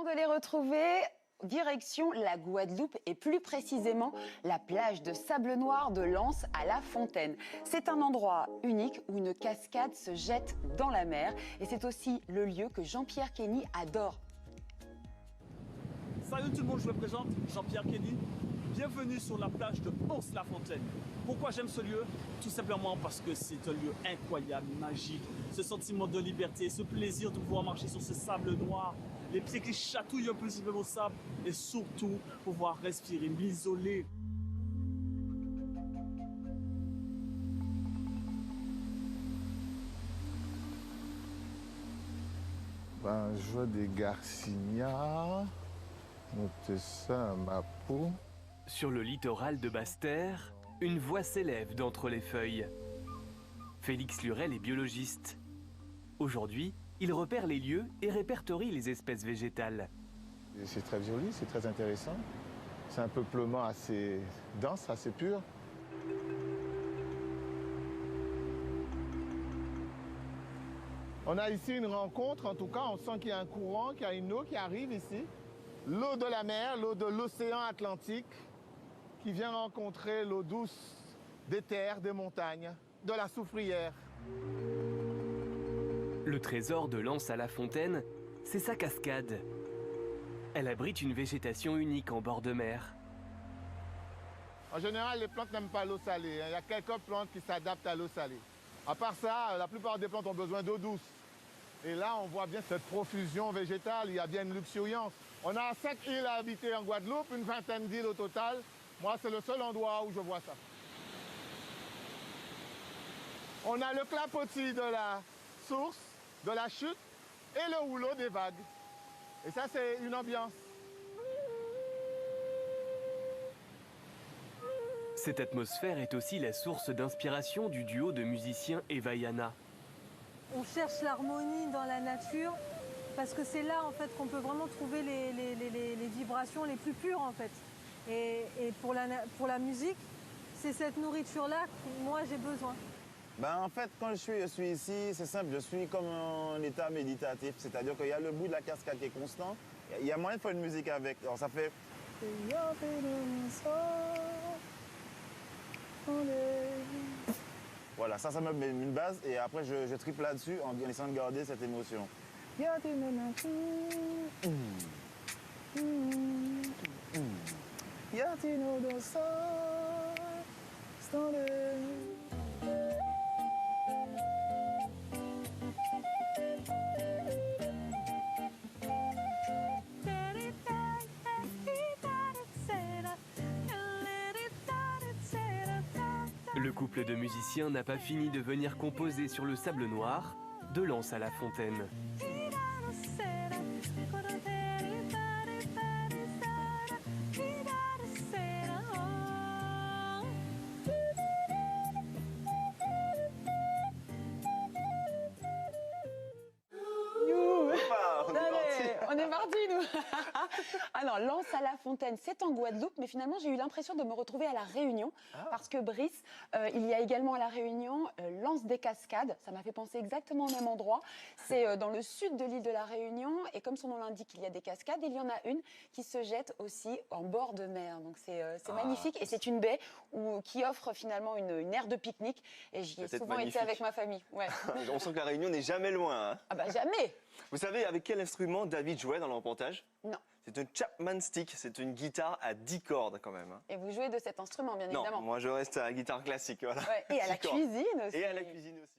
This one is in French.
Avant de les retrouver, direction la Guadeloupe et plus précisément la plage de sable noir de Lens à La Fontaine. C'est un endroit unique où une cascade se jette dans la mer et c'est aussi le lieu que Jean-Pierre Kenny adore. Salut tout le monde, je me présente, Jean-Pierre Kenny. Bienvenue sur la plage de Lens-La Fontaine. Pourquoi j'aime ce lieu? Tout simplement parce que c'est un lieu incroyable, magique. Ce sentiment de liberté, ce plaisir de pouvoir marcher sur ce sable noir, les pieds qui chatouillent un peu au sable et surtout pouvoir respirer, m'isoler. Ben, je vois des garcinia. Notez ça à ma peau. Sur le littoral de Basse-Terre, une voix s'élève d'entre les feuilles. Félix Lurel est biologiste. Aujourd'hui, il repère les lieux et répertorie les espèces végétales. C'est très joli, c'est très intéressant. C'est un peuplement assez dense, assez pur. On a ici une rencontre, en tout cas, on sent qu'il y a un courant, qu'il y a une eau qui arrive ici. L'eau de la mer, l'eau de l'océan Atlantique, qui vient rencontrer l'eau douce des terres, des montagnes, de la soufrière. Le trésor de Lens à La Fontaine, c'est sa cascade. Elle abrite une végétation unique en bord de mer. En général, les plantes n'aiment pas l'eau salée. Il y a quelques plantes qui s'adaptent à l'eau salée. À part ça, la plupart des plantes ont besoin d'eau douce. Et là, on voit bien cette profusion végétale, il y a bien une luxuriance. On a 5 îles à habiter en Guadeloupe, une vingtaine d'îles au total. Moi, c'est le seul endroit où je vois ça. On a le clapotis de la source, de la chute et le rouleau des vagues. Et ça, c'est une ambiance. Cette atmosphère est aussi la source d'inspiration du duo de musiciens Eva et Anna. On cherche l'harmonie dans la nature parce que c'est là en fait qu'on peut vraiment trouver les vibrations les plus pures en fait. Et pour la musique, c'est cette nourriture-là que moi j'ai besoin. Ben, en fait, quand je suis ici, c'est simple, je suis comme en état méditatif. C'est-à-dire qu'il y a le bruit de la cascade qui est constant. Il y a moyen de faire une musique avec. Alors ça fait... Voilà, ça me met une base et après je triple là-dessus en essayant de garder cette émotion. Le couple de musiciens n'a pas fini de venir composer sur le sable noir de Lens à La Fontaine. On est parti, nous. Alors, Lens à La Fontaine, c'est en Guadeloupe, mais finalement, j'ai eu l'impression de me retrouver à La Réunion, parce que Brice, il y a également à La Réunion Lens des Cascades. Ça m'a fait penser exactement au même endroit. C'est dans le sud de l'île de La Réunion, et comme son nom l'indique, il y a des cascades, et il y en a une qui se jette aussi en bord de mer. Donc, c'est magnifique, et c'est une baie qui offre finalement une aire de pique-nique, et j'y ai souvent été avec ma famille. Ouais. On sent que La Réunion n'est jamais loin. Hein. Ah bah jamais. Vous savez avec quel instrument David jouait dans l'empantage? Non. C'est un Chapman Stick, c'est une guitare à 10 cordes quand même. Hein. Et vous jouez de cet instrument, bien évidemment. Non, moi je reste à la guitare classique. Voilà. Ouais, et à la cuisine aussi. Et à la cuisine aussi.